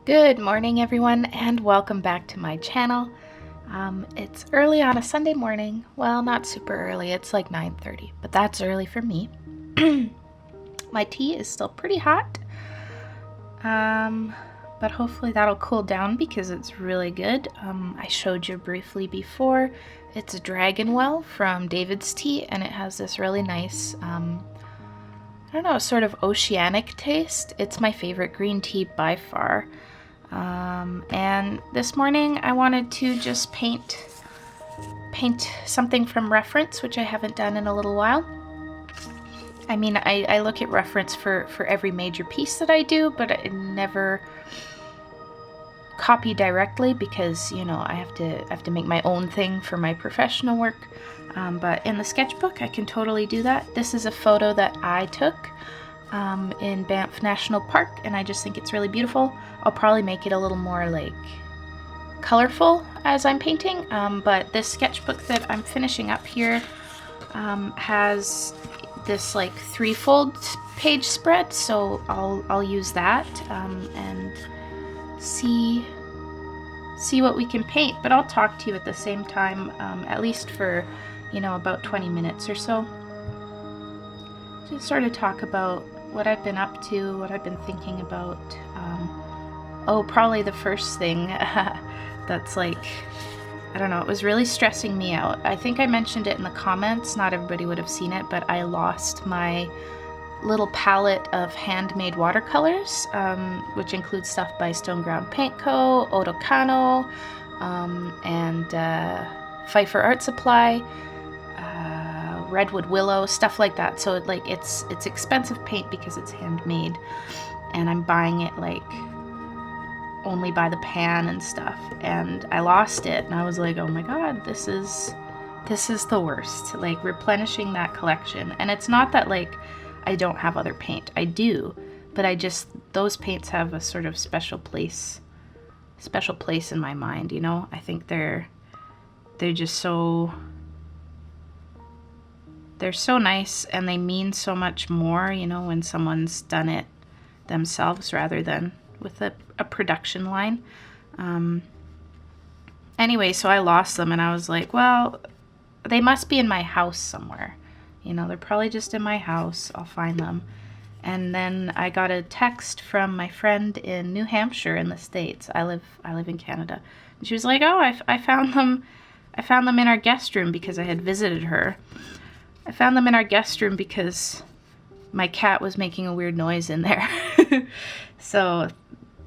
Good morning, everyone, and welcome back to my channel. It's early on a Sunday morning. Well, not super early. It's like 9:30, but that's early for me. My tea is still pretty hot, but hopefully that'll cool down because it's really good. I showed you briefly before. It's a Dragon Well from David's Tea, and it has this really nice, I don't know, sort of oceanic taste. It's my favorite green tea by far. And this morning I wanted to just paint something from reference, which I haven't done in a little while. I mean, I look at reference for every major piece that I do, but I never copy directly because, you know, I have to make my own thing for my professional work. But in the sketchbook, I can totally do that. This is a photo that I took in Banff National Park, and I just think it's really beautiful. I'll probably make it a little more like colorful as I'm painting, but this sketchbook that I'm finishing up here has this like threefold page spread, so I'll use that and see what we can paint. But I'll talk to you at the same time, at least for, you know, about 20 minutes or so. Just sort of talk about what I've been up to, what I've been thinking about. Probably the first thing that's like, I don't know, it was really stressing me out. I think I mentioned it in the comments, not everybody would have seen it, but I lost my little palette of handmade watercolors, which includes stuff by Stone Ground Paint Co., Otokano, and Pfeiffer Art Supply, Redwood Willow, stuff like that. So like it's expensive paint because it's handmade, and I'm buying it like only by the pan and stuff, and I lost it, and I was like, oh my god, this is the worst, like replenishing that collection. And it's not that like I don't have other paint, I do, but I just, those paints have a sort of special place in my mind, you know. I think they're just so, they're so nice, and they mean so much more, you know, when someone's done it themselves rather than with a production line. Anyway, so I lost them, and I was like, well, they must be in my house somewhere. You know, they're probably just in my house. I'll find them. And then I got a text from my friend in New Hampshire in the States. I live in Canada. And she was like, oh, I found them. I found them in our guest room because I had visited her. I found them in our guest room because my cat was making a weird noise in there. So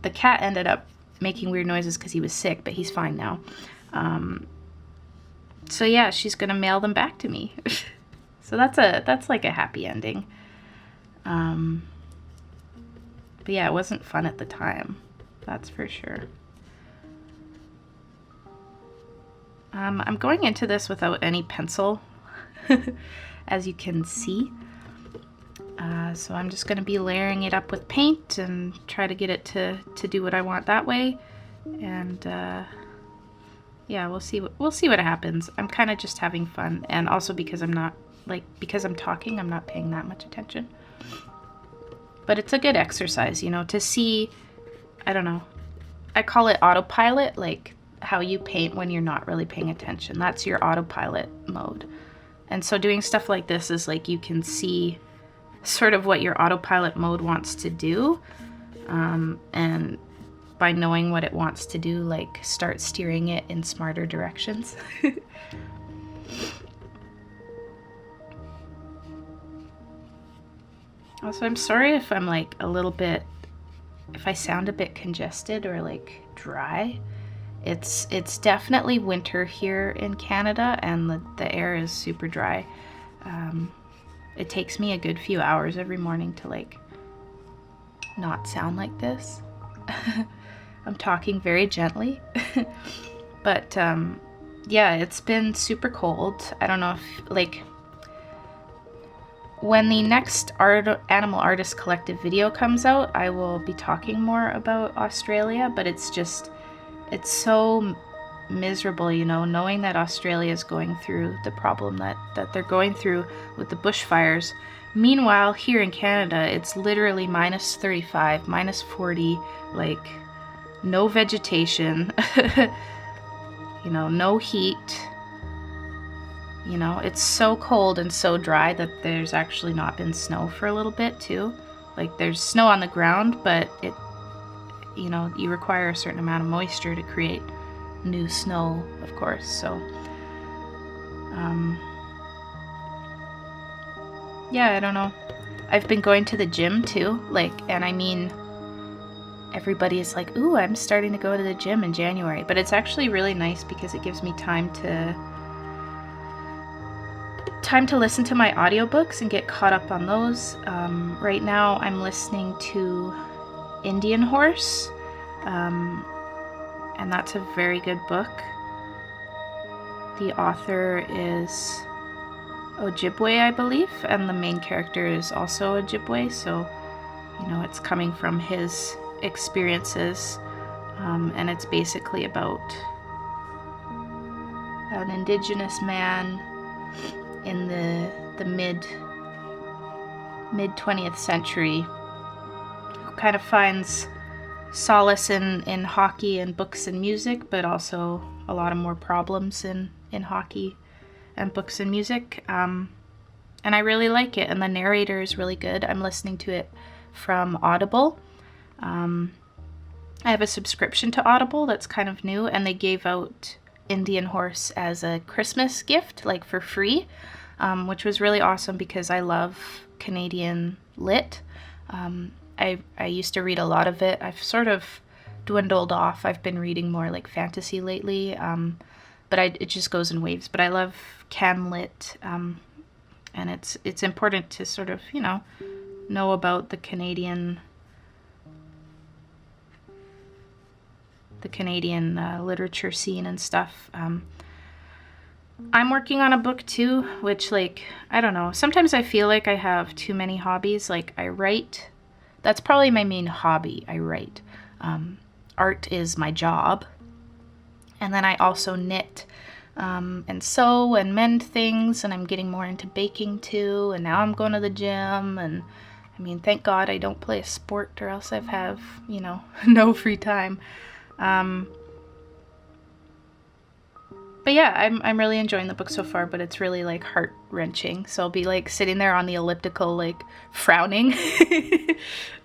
the cat ended up making weird noises because he was sick, but he's fine now. So yeah, she's gonna mail them back to me. So that's like a happy ending. But yeah, it wasn't fun at the time, that's for sure. I'm going into this without any pencil, as you can see. So I'm just going to be layering it up with paint and try to get it to do what I want that way. And yeah, we'll see what happens. I'm kind of just having fun, and also because I'm not, like, because I'm talking, I'm not paying that much attention. But it's a good exercise, you know, to see, I don't know, I call it autopilot, like how you paint when you're not really paying attention. That's your autopilot mode. And so doing stuff like this is like you can see sort of what your autopilot mode wants to do, and just by knowing what it wants to do, like start steering it in smarter directions. Also, I'm sorry if I'm like a little bit, if I sound a bit congested or like dry. It's definitely winter here in Canada, and the air is super dry. It takes me a good few hours every morning to like not sound like this. I'm talking very gently. But yeah, it's been super cold. I don't know if like when the next Animal Artist Collective video comes out, I will be talking more about Australia, but it's so miserable, you know, knowing that Australia is going through the problem that they're going through with the bushfires. Meanwhile, here in Canada, it's literally minus 35, minus 40, like no vegetation, you know, no heat. You know, it's so cold and so dry that there's actually not been snow for a little bit too. Like there's snow on the ground, but it, you know, you require a certain amount of moisture to create new snow, of course. So, yeah, I don't know. I've been going to the gym too, like, and I mean, everybody is like, ooh, I'm starting to go to the gym in January, but it's actually really nice because it gives me time to listen to my audiobooks and get caught up on those. Right now I'm listening to Indian Horse, and that's a very good book. The author is Ojibwe, I believe, and the main character is also Ojibwe, so, you know, it's coming from his experiences, and it's basically about an Indigenous man in the mid 20th century who kind of finds solace in hockey and books and music, but also a lot of more problems in hockey and books and music. And I really like it, and the narrator is really good. I'm listening to it from Audible. I have a subscription to Audible that's kind of new, and they gave out Indian Horse as a Christmas gift, like for free, which was really awesome because I love Canadian lit. I used to read a lot of it. I've sort of dwindled off. I've been reading more like fantasy lately, but it just goes in waves. But I love Can lit, and it's important to sort of, you know about the Canadian literature scene and stuff. I'm working on a book too, which, like, I don't know. Sometimes I feel like I have too many hobbies. Like, I write. That's probably my main hobby. I write. Art is my job. And then I also knit and sew and mend things, and I'm getting more into baking too. And now I'm going to the gym, and I mean, thank God I don't play a sport, or else I'd have, you know, no free time. But yeah, I'm really enjoying the book so far, but it's really like heart-wrenching. So I'll be like sitting there on the elliptical, like frowning.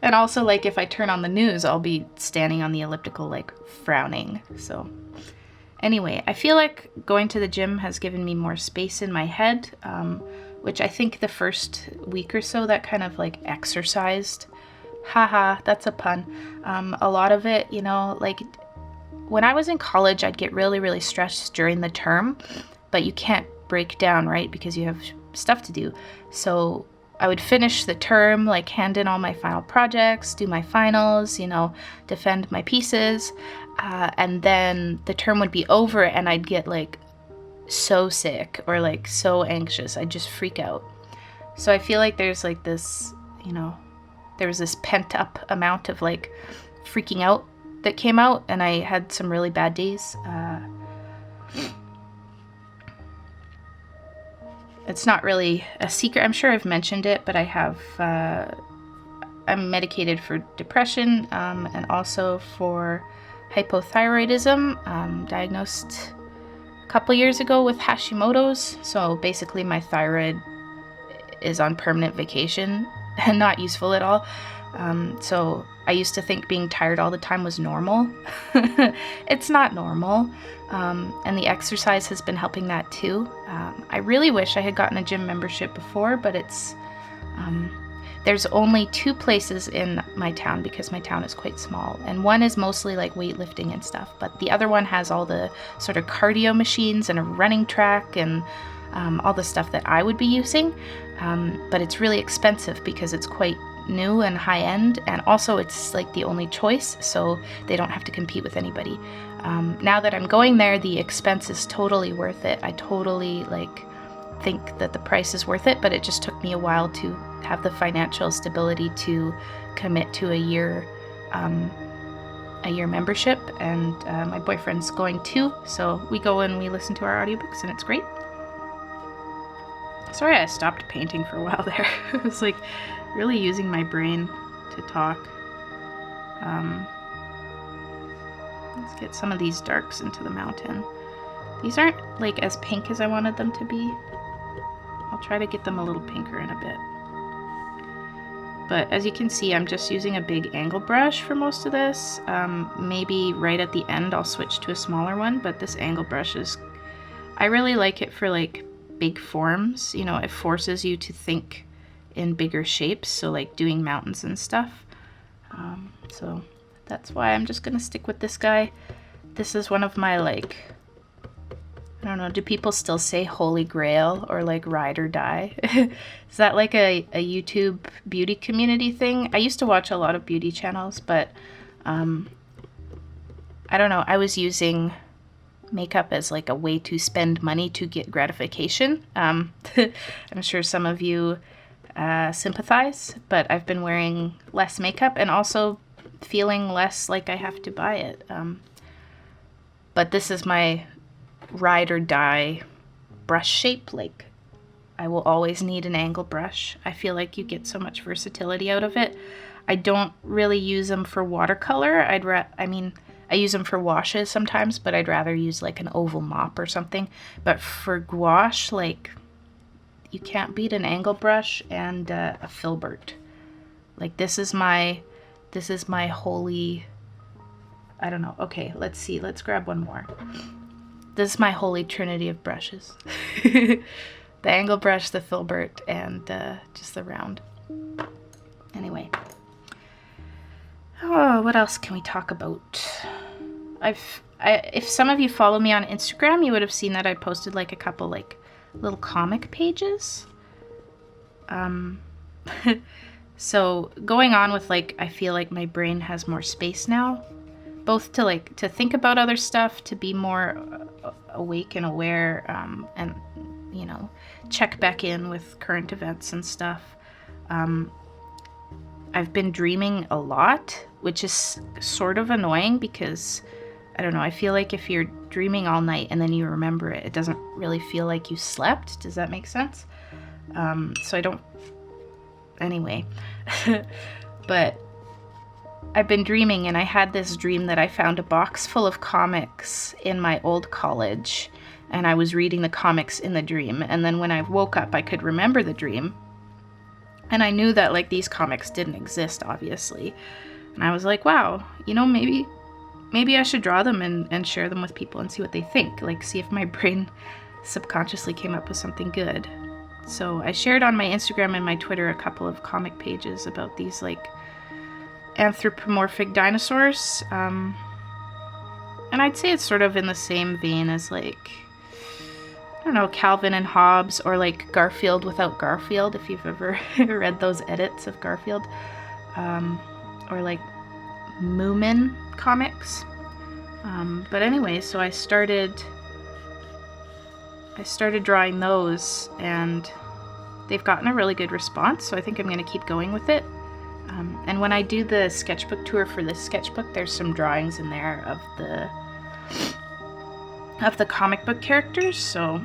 And also, like, if I turn on the news, I'll be standing on the elliptical, like frowning. So anyway, I feel like going to the gym has given me more space in my head, which I think the first week or so that kind of like exercised. Haha, that's a pun. A lot of it, you know, like, when I was in college, I'd get really, really stressed during the term, but you can't break down, right? Because you have stuff to do. So I would finish the term, like hand in all my final projects, do my finals, you know, defend my pieces. And then the term would be over and I'd get like so sick or like so anxious. I'd just freak out. So I feel like there's like this, you know, there was this pent up amount of like freaking out that came out, and I had some really bad days. It's not really a secret. I'm sure I've mentioned it, but I have, I'm medicated for depression, and also for hypothyroidism, diagnosed a couple years ago with Hashimoto's. So basically my thyroid is on permanent vacation and not useful at all. So I used to think being tired all the time was normal. It's not normal. And the exercise has been helping that too. I really wish I had gotten a gym membership before, but there's only 2 places in my town because my town is quite small. And one is mostly like weightlifting and stuff, but the other one has all the sort of cardio machines and a running track and all the stuff that I would be using. But it's really expensive because it's quite new and high end, and also it's like the only choice, so they don't have to compete with anybody. Now that I'm going there, the expense is totally worth it. I totally think that the price is worth it, but it just took me a while to have the financial stability to commit to a year membership, and my boyfriend's going too, so we go and we listen to our audiobooks, and it's great. Sorry I stopped painting for a while there. It was like really using my brain to talk. Let's get some of these darks into the mountain. These aren't like as pink as I wanted them to be. I'll try to get them a little pinker in a bit. But as you can see, I'm just using a big angle brush for most of this. Maybe right at the end I'll switch to a smaller one, but this angle brush I really like it for like big forms. You know, it forces you to think in bigger shapes, so like doing mountains and stuff. So that's why I'm just gonna stick with this guy. This is one of my I don't know, do people still say holy grail or like ride or die? Is that like a YouTube beauty community thing? I used to watch a lot of beauty channels, but I don't know, I was using makeup as like a way to spend money to get gratification. I'm sure some of you sympathize, but I've been wearing less makeup and also feeling less like I have to buy it. But this is my ride or die brush shape. Like, I will always need an angle brush. I feel like you get so much versatility out of it. I don't really use them for watercolor. I use them for washes sometimes, but I'd rather use like an oval mop or something. But for gouache, like, you can't beat an angle brush and a filbert. Like, this is my holy, I don't know. Okay, let's see. Let's grab one more. This is my holy trinity of brushes. The angle brush, the filbert, and just the round. Anyway. Oh, what else can we talk about? If some of you follow me on Instagram, you would have seen that I posted like a couple like little comic pages. So going on with like, I feel like my brain has more space now, both to think about other stuff, to be more awake and aware, and you know, check back in with current events and stuff. I've been dreaming a lot, which is sort of annoying because, I don't know, I feel like if you're dreaming all night and then you remember it, it doesn't really feel like you slept. Does that make sense? So I don't, anyway. But I've been dreaming, and I had this dream that I found a box full of comics in my old college, and I was reading the comics in the dream, and then when I woke up I could remember the dream, and I knew that like these comics didn't exist, obviously, and I was like, wow, you know, maybe I should draw them and share them with people and see what they think, like see if my brain subconsciously came up with something good. So I shared on my Instagram and my Twitter a couple of comic pages about these like anthropomorphic dinosaurs, and I'd say it's sort of in the same vein as like, I don't know, Calvin and Hobbes, or like Garfield without Garfield, if you've ever read those edits of Garfield, or like Moomin comics. But anyway, so I started drawing those, and they've gotten a really good response, so I think I'm going to keep going with it. And when I do the sketchbook tour for this sketchbook, there's some drawings in there of the comic book characters, so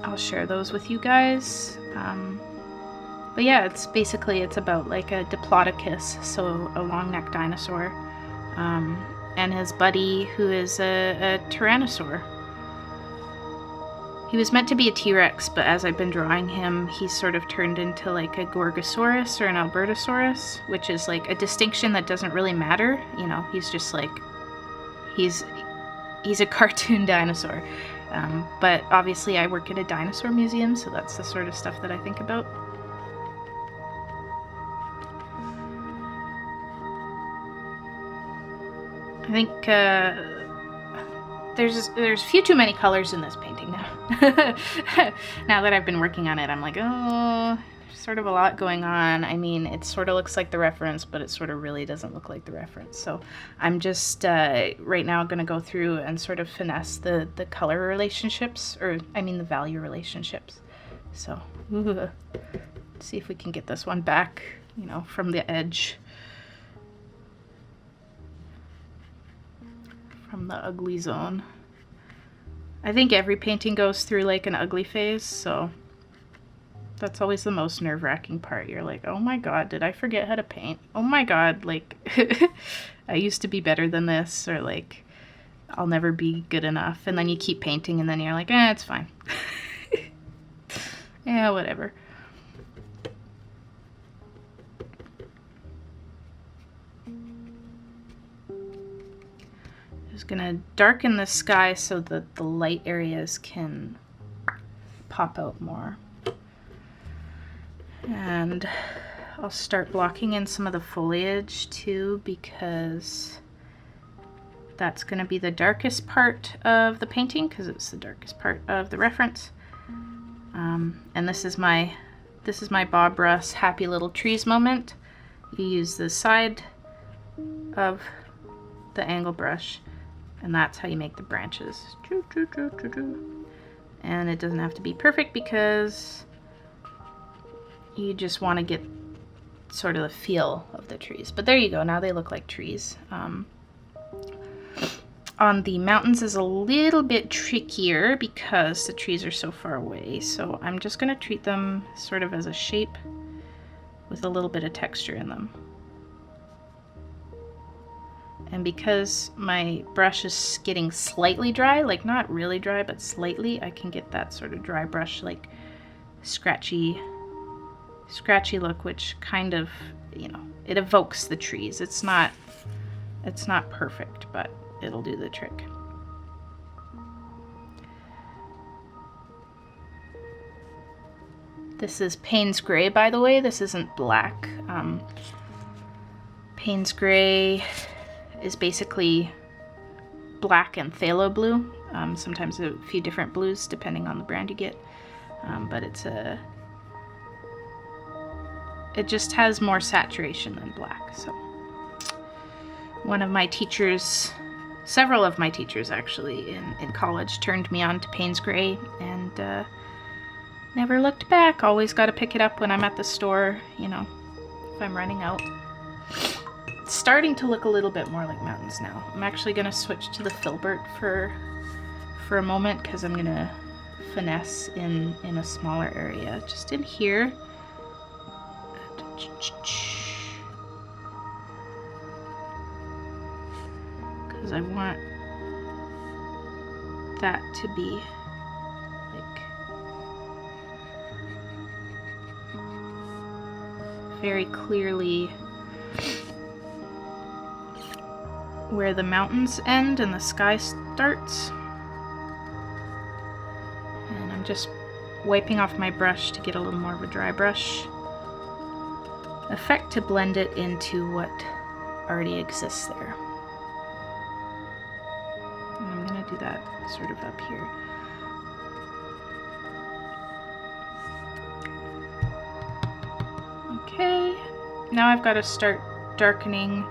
I'll share those with you guys. But yeah, it's about like a Diplodocus, so a long-necked dinosaur, and his buddy, who is a Tyrannosaur. He was meant to be a T-Rex, but as I've been drawing him, he's sort of turned into like a Gorgosaurus or an Albertosaurus, which is like a distinction that doesn't really matter. You know, he's just like, he's a cartoon dinosaur. But obviously I work at a dinosaur museum, so that's the sort of stuff that I think about. I think there's a few too many colors in this painting now. Now that I've been working on it, I'm like, oh, there's sort of a lot going on. I mean, it sort of looks like the reference, but it sort of really doesn't look like the reference. So I'm just right now going to go through and sort of finesse the color relationships, or I mean the value relationships. So let's see if we can get this one back, you know, from the edge. From the ugly zone. I think every painting goes through like an ugly phase, so that's always the most nerve-wracking part. You're like, oh my god, did I forget how to paint? Oh my god, like I used to be better than this, or like I'll never be good enough. And then you keep painting and then you're like, it's fine. Yeah, whatever. Just gonna darken the sky so that the light areas can pop out more. And I'll start blocking in some of the foliage too, because that's gonna be the darkest part of the painting, because it's the darkest part of the reference. And this is my Bob Ross Happy Little Trees moment. You use the side of the angle brush, and that's how you make the branches. And it doesn't have to be perfect because you just want to get sort of the feel of the trees. But there you go, now they look like trees. On the mountains is a little bit trickier because the trees are so far away, so I'm just going to treat them sort of as a shape with a little bit of texture in them. And because my brush is getting slightly dry, like not really dry, but slightly, I can get that sort of dry brush, like scratchy look, which kind of, you know, it evokes the trees. It's not perfect, but it'll do the trick. This is Payne's Gray, by the way. This isn't black. Payne's Gray is basically black and phthalo blue. Sometimes a few different blues depending on the brand you get. But it just has more saturation than black. So one of my teachers, several of my teachers actually in college, turned me on to Payne's Gray, and never looked back. Always got to pick it up when I'm at the store, you know, if I'm running out. It's starting to look a little bit more like mountains now. I'm actually going to switch to the filbert for a moment, because I'm going to finesse in a smaller area, just in here. Because I want that to be like very clearly where the mountains end and the sky starts. And I'm just wiping off my brush to get a little more of a dry brush effect to blend it into what already exists there. And I'm going to do that sort of up here. Okay, now I've got to start darkening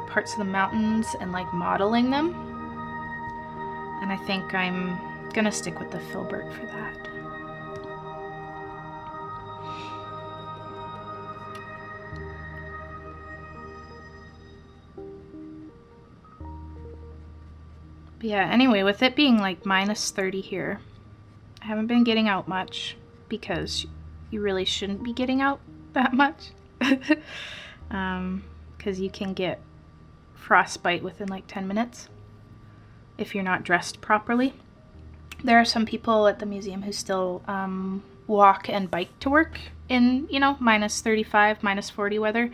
parts of the mountains and like modeling them. And I think I'm gonna stick with the filbert for that. But yeah, anyway, with it being like -30 here, I haven't been getting out much, because you really shouldn't be getting out that much. Because you can get frostbite within like 10 minutes if you're not dressed properly. There are some people at the museum who still walk and bike to work in, you know, minus 35, minus 40 weather.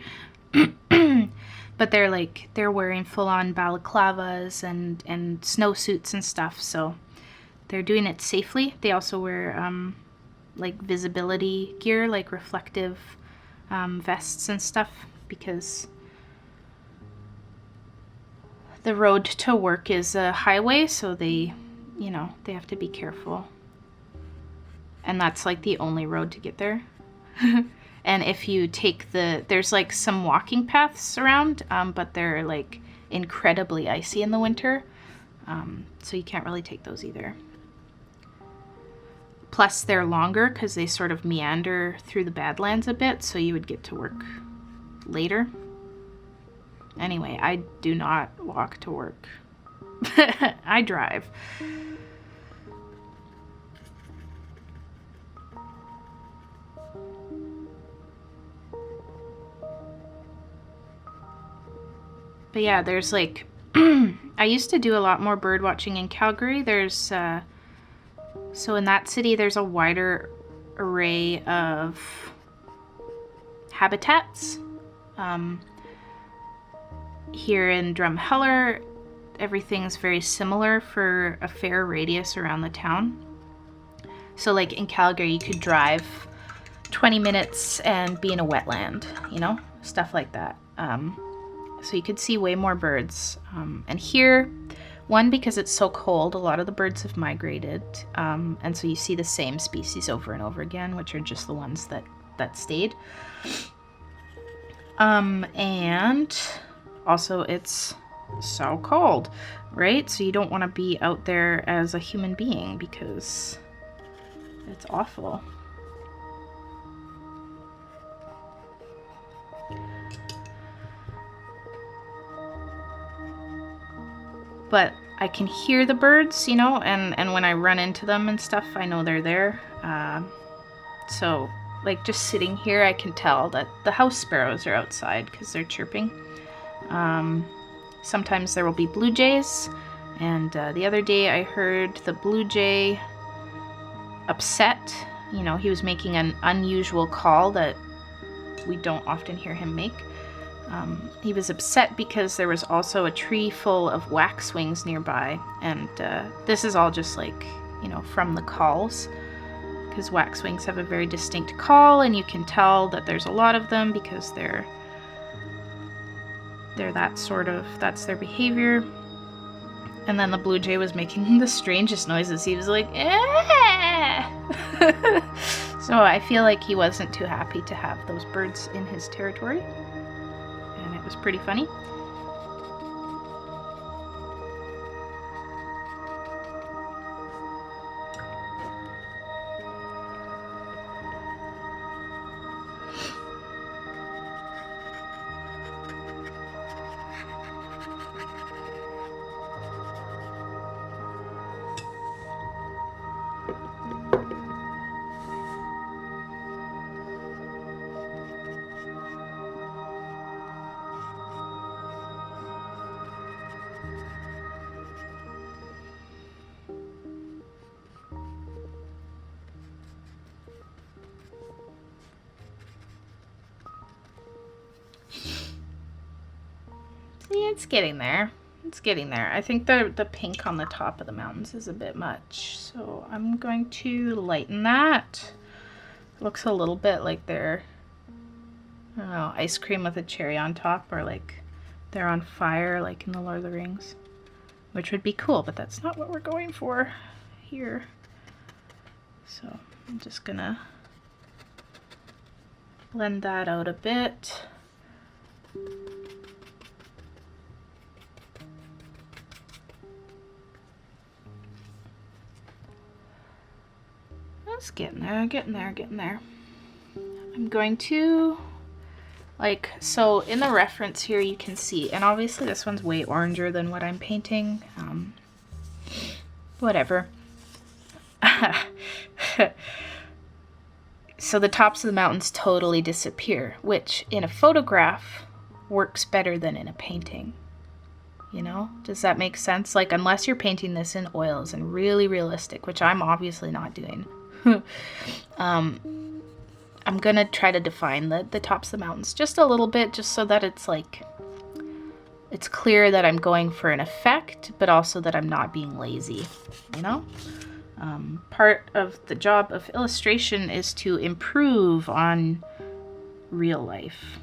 But they're wearing full-on balaclavas and snowsuits and stuff, so they're doing it safely. They also wear like visibility gear, like reflective vests and stuff, because the road to work is a highway, so they, you know, they have to be careful. And that's like the only road to get there. And if you take there's like some walking paths around, but they're like incredibly icy in the winter. So you can't really take those either. Plus they're longer because they sort of meander through the Badlands a bit, so you would get to work later. Anyway, I do not walk to work. I drive. But yeah, there's like, I used to do a lot more bird watching in Calgary. There's, so in that city, there's a wider array of habitats. Here in Drumheller, everything's very similar for a fair radius around the town. So like in Calgary, you could drive 20 minutes and be in a wetland, you know, stuff like that. So you could see way more birds. And here, one, because it's so cold, a lot of the birds have migrated. And so you see the same species over and over again, which are just the ones that stayed. And also it's so cold, right? So you don't want to be out there as a human being because it's awful. But I can hear the birds, you know, and when I run into them and stuff, I know they're there. So, like, just sitting here, I can tell that the house sparrows are outside because they're chirping. Sometimes there will be blue jays, and the other day I heard the blue jay upset. You know, he was making an unusual call that we don't often hear him make. He was upset because there was also a tree full of waxwings nearby, and this is all just like, you know, from the calls, because waxwings have a very distinct call, and you can tell that there's a lot of them because they're that sort of, that's their behavior. And then the blue jay was making the strangest noises. He was like, eh! So I feel like he wasn't too happy to have those birds in his territory. And it was pretty funny. Yeah, it's getting there. It's getting there. I think the pink on the top of the mountains is a bit much, so I'm going to lighten that. It looks a little bit like they're, I don't know, ice cream with a cherry on top, or like they're on fire like in the Lord of the Rings, which would be cool, but that's not what we're going for here. So I'm just gonna blend that out a bit. It's getting there, getting there, getting there. I'm going to, like, so in the reference here you can see, and obviously this one's way oranger than what I'm painting. Whatever. So the tops of the mountains totally disappear, which in a photograph works better than in a painting. you know? Does that make sense? Like, unless you're painting this in oils and really realistic, which I'm obviously not doing, I'm gonna try to define the tops of the mountains just a little bit, just so that it's like, it's clear that I'm going for an effect, but also that I'm not being lazy, you know? Part of the job of illustration is to improve on real life.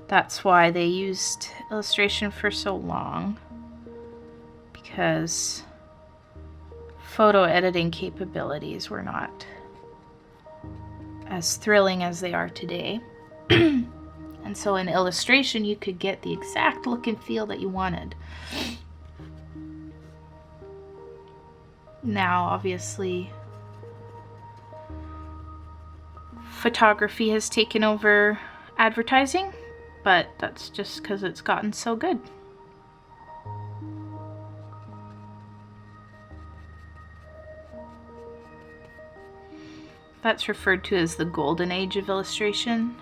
That's why they used illustration for so long, because photo editing capabilities were not as thrilling as they are today. And so in illustration, you could get the exact look and feel that you wanted. Now, obviously, photography has taken over advertising, but that's just because it's gotten so good. That's referred to as the golden age of illustration,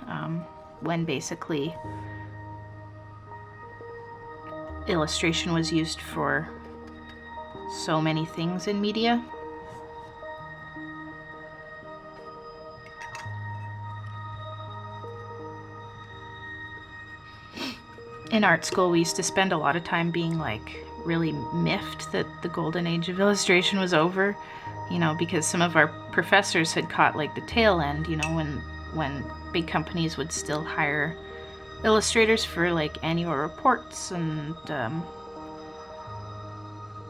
when basically illustration was used for so many things in media. In art school, we used to spend a lot of time being like really miffed that the golden age of illustration was over, you know, because some of our professors had caught like the tail end, you know, when big companies would still hire illustrators for like annual reports and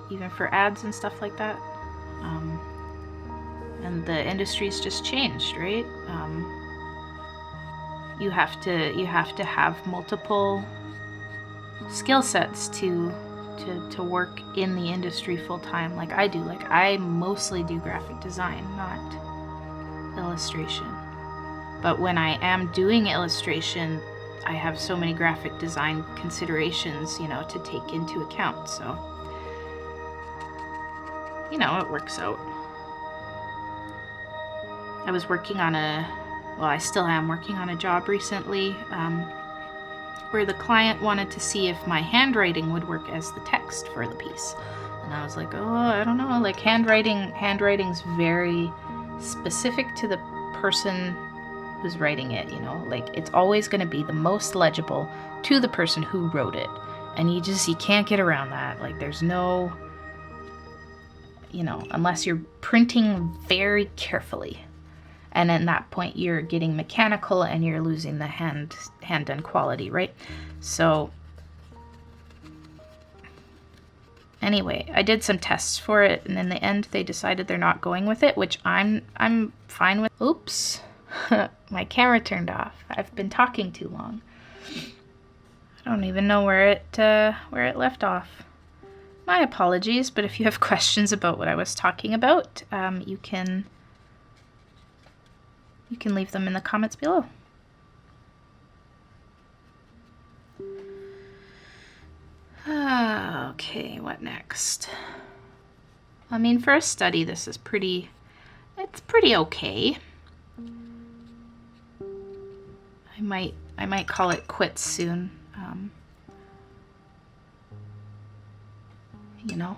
even for ads and stuff like that. And the industry's just changed, right? You have to have multiple skill sets to work in the industry full time, like I do. Like, I mostly do graphic design, not illustration. But when I am doing illustration, I have so many graphic design considerations, you know, to take into account. So, you know, it works out. I was working on I still am working on a job recently, where the client wanted to see if my handwriting would work as the text for the piece. And I was like, oh, I don't know, like handwriting's very specific to the person who's writing it, you know, like it's always going to be the most legible to the person who wrote it. And you can't get around that. Like, there's no, you know, unless you're printing very carefully. And at that point, you're getting mechanical and you're losing the hand-done quality, right? So anyway, I did some tests for it, and in the end, they decided they're not going with it, which I'm fine with. Oops, my camera turned off. I've been talking too long. I don't even know where it left off. My apologies, but if you have questions about what I was talking about, you can leave them in the comments below. Okay, what next? I mean, for a study, this is pretty okay. I might call it quits soon. You know,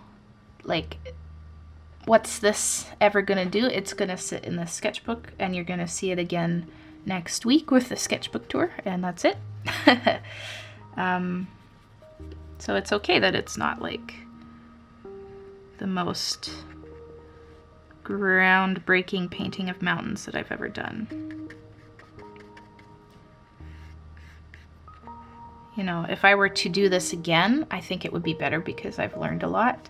like, what's this ever gonna do? It's gonna sit in the sketchbook, and you're gonna see it again next week with the sketchbook tour, and that's it. So it's okay that it's not like the most groundbreaking painting of mountains that I've ever done. You know, if I were to do this again, I think it would be better because I've learned a lot.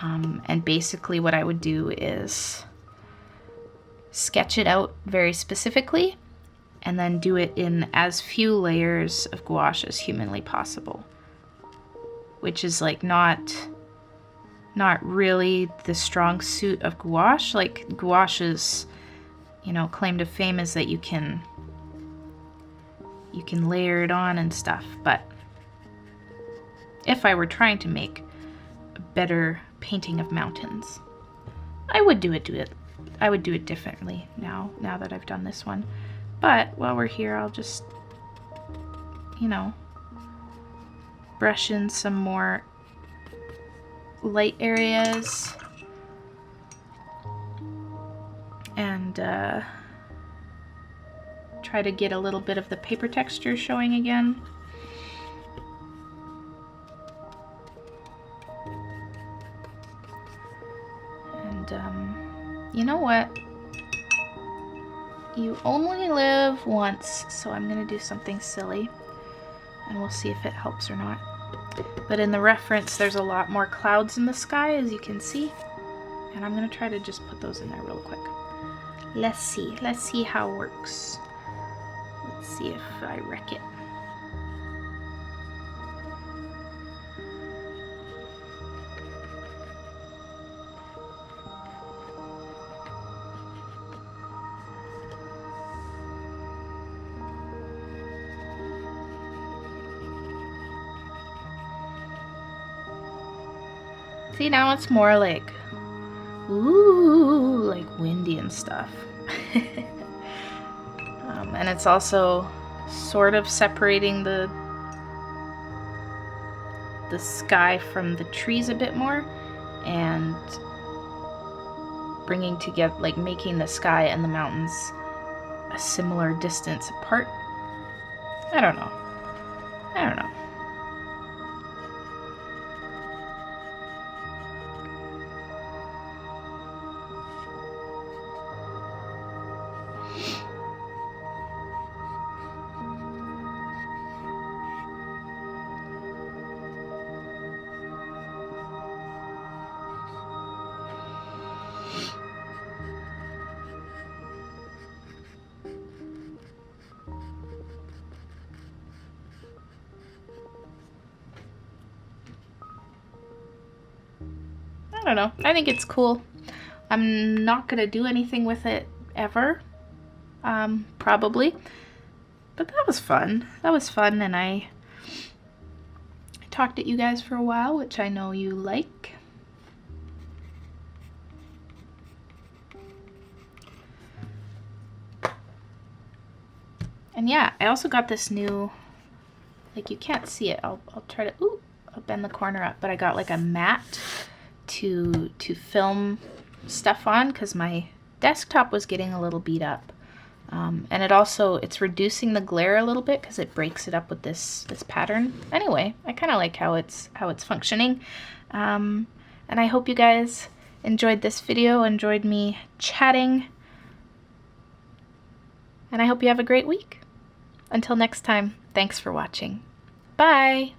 And basically what I would do is sketch it out very specifically and then do it in as few layers of gouache as humanly possible, which is like not really the strong suit of gouache. Like, gouache's, you know, claim to fame is that you can layer it on and stuff. But if I were trying to make a better painting of mountains, I would do it differently now that I've done this one. But while we're here, I'll just you know, brush in some more light areas and try to get a little bit of the paper texture showing again. And you know what? You only live once, so I'm gonna do something silly and we'll see if it helps or not. But in the reference, there's a lot more clouds in the sky, as you can see. And I'm gonna try to just put those in there real quick. Let's see how it works. Let's see if I wreck it. See, now it's more like, ooh, like windy and stuff. And it's also sort of separating the sky from the trees a bit more and bringing together, like making the sky and the mountains a similar distance apart. I don't know. I don't know. I think it's cool. I'm not gonna do anything with it ever, probably. But that was fun. And I talked at you guys for a while, which I know you like. And yeah, I also got this new, like you can't see it. I'll try to, I'll bend the corner up, but I got like a mat to film stuff on because my desktop was getting a little beat up. And it's reducing the glare a little bit because it breaks it up with this pattern. Anyway, I kind of like how it's functioning. And I hope you guys enjoyed this video, enjoyed me chatting. And I hope you have a great week. Until next time, thanks for watching. Bye!